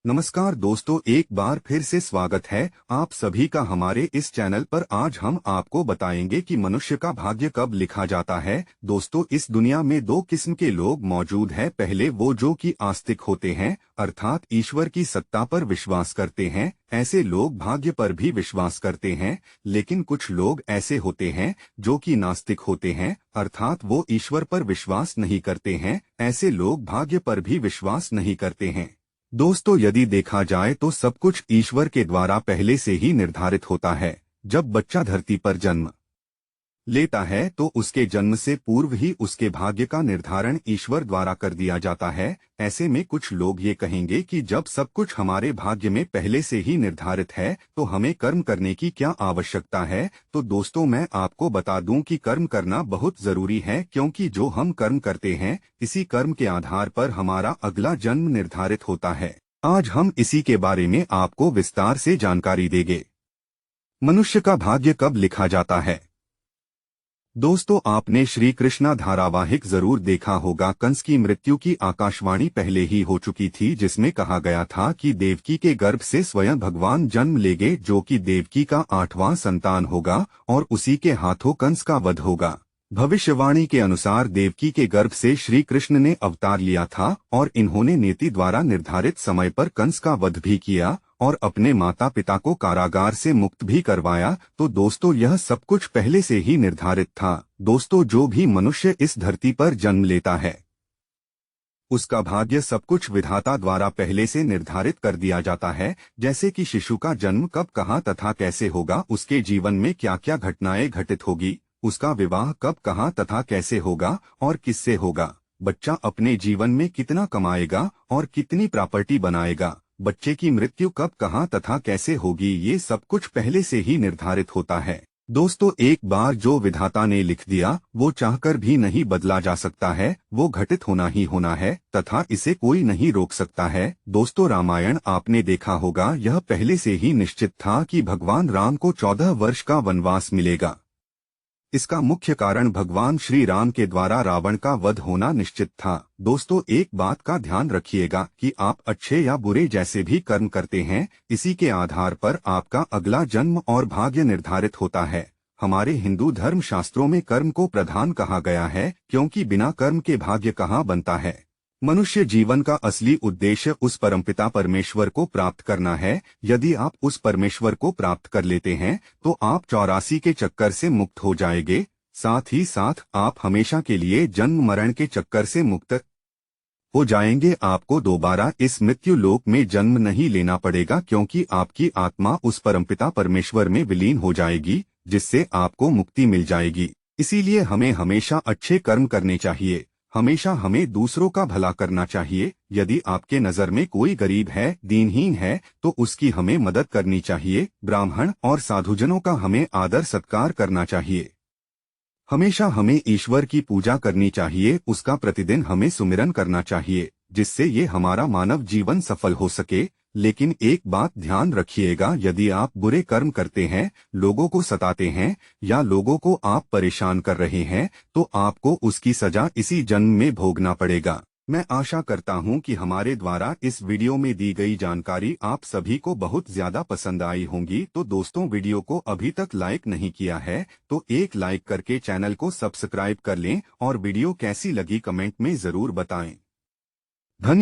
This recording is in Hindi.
नमस्कार दोस्तों, एक बार फिर से स्वागत है आप सभी का हमारे इस चैनल पर। आज हम आपको बताएंगे कि मनुष्य का भाग्य कब लिखा जाता है। दोस्तों, इस दुनिया में दो किस्म के लोग मौजूद हैं। पहले वो जो कि आस्तिक होते हैं, अर्थात ईश्वर की सत्ता पर विश्वास करते हैं। ऐसे लोग भाग्य पर भी विश्वास करते हैं। लेकिन कुछ लोग ऐसे होते हैं जो कि नास्तिक होते हैं, अर्थात वो ईश्वर पर विश्वास नहीं करते हैं। ऐसे लोग भाग्य पर भी विश्वास नहीं करते हैं। दोस्तों, यदि देखा जाए तो सब कुछ ईश्वर के द्वारा पहले से ही निर्धारित होता है। जब बच्चा धरती पर जन्म लेता है तो उसके जन्म से पूर्व ही उसके भाग्य का निर्धारण ईश्वर द्वारा कर दिया जाता है। ऐसे में कुछ लोग ये कहेंगे कि जब सब कुछ हमारे भाग्य में पहले से ही निर्धारित है तो हमें कर्म करने की क्या आवश्यकता है। तो दोस्तों, मैं आपको बता दूं कि कर्म करना बहुत जरूरी है, क्योंकि जो हम कर्म करते हैं इसी कर्म के आधार पर हमारा अगला जन्म निर्धारित होता है। आज हम इसी के बारे में आपको विस्तार से जानकारी देंगे। मनुष्य का भाग्य कब लिखा जाता है। दोस्तों, आपने श्री कृष्णा धारावाहिक जरूर देखा होगा। कंस की मृत्यु की आकाशवाणी पहले ही हो चुकी थी, जिसमें कहा गया था कि देवकी के गर्भ से स्वयं भगवान जन्म लेंगे, जो कि देवकी का 8वां संतान होगा और उसी के हाथों कंस का वध होगा। भविष्यवाणी के अनुसार देवकी के गर्भ से श्री कृष्ण ने अवतार लिया था और इन्होंने नीति द्वारा निर्धारित समय पर कंस का वध भी किया और अपने माता पिता को कारागार से मुक्त भी करवाया। तो दोस्तों, यह सब कुछ पहले से ही निर्धारित था। दोस्तों, जो भी मनुष्य इस धरती पर जन्म लेता है उसका भाग्य सब कुछ विधाता द्वारा पहले से निर्धारित कर दिया जाता है। जैसे कि शिशु का जन्म कब, कहाँ तथा कैसे होगा, उसके जीवन में क्या क्या घटनाएं घटित होगी, उसका विवाह कब, कहाँ तथा कैसे होगा और किससे होगा, बच्चा अपने जीवन में कितना कमाएगा और कितनी प्रॉपर्टी बनाएगा, बच्चे की मृत्यु कब, कहाँ तथा कैसे होगी, ये सब कुछ पहले से ही निर्धारित होता है। दोस्तों, एक बार जो विधाता ने लिख दिया वो चाहकर भी नहीं बदला जा सकता है। वो घटित होना ही होना है तथा इसे कोई नहीं रोक सकता है। दोस्तों, रामायण आपने देखा होगा। यह पहले से ही निश्चित था कि भगवान राम को 14 वर्ष का वनवास मिलेगा। इसका मुख्य कारण भगवान श्री राम के द्वारा रावण का वध होना निश्चित था। दोस्तों, एक बात का ध्यान रखिएगा कि आप अच्छे या बुरे जैसे भी कर्म करते हैं, इसी के आधार पर आपका अगला जन्म और भाग्य निर्धारित होता है। हमारे हिंदू धर्म शास्त्रों में कर्म को प्रधान कहा गया है, क्योंकि बिना कर्म के भाग्य कहाँ बनता है। मनुष्य जीवन का असली उद्देश्य उस परमपिता परमेश्वर को प्राप्त करना है। यदि आप उस परमेश्वर को प्राप्त कर लेते हैं तो आप 84 के चक्कर से मुक्त हो जाएंगे। साथ ही साथ आप हमेशा के लिए जन्म मरण के चक्कर से मुक्त हो जाएंगे। आपको दोबारा इस मृत्यु लोक में जन्म नहीं लेना पड़ेगा, क्योंकि आपकी आत्मा उस परमपिता परमेश्वर में विलीन हो जाएगी, जिससे आपको मुक्ति मिल जाएगी। इसीलिए हमें हमेशा अच्छे कर्म करने चाहिए। हमेशा हमें दूसरों का भला करना चाहिए। यदि आपके नज़र में कोई गरीब है, दीनहीन है, तो उसकी हमें मदद करनी चाहिए। ब्राह्मण और साधुजनों का हमें आदर सत्कार करना चाहिए। हमेशा हमें ईश्वर की पूजा करनी चाहिए। उसका प्रतिदिन हमें सुमिरन करना चाहिए, जिससे ये हमारा मानव जीवन सफल हो सके। लेकिन एक बात ध्यान रखिएगा, यदि आप बुरे कर्म करते हैं, लोगों को सताते हैं या लोगों को आप परेशान कर रहे हैं, तो आपको उसकी सजा इसी जन्म में भोगना पड़ेगा। मैं आशा करता हूं कि हमारे द्वारा इस वीडियो में दी गई जानकारी आप सभी को बहुत ज्यादा पसंद आई होंगी। तो दोस्तों, वीडियो को अभी तक लाइक नहीं किया है तो एक लाइक करके चैनल को सब्सक्राइब कर लें और वीडियो कैसी लगी कमेंट में जरूर बताएं। धन्यवाद।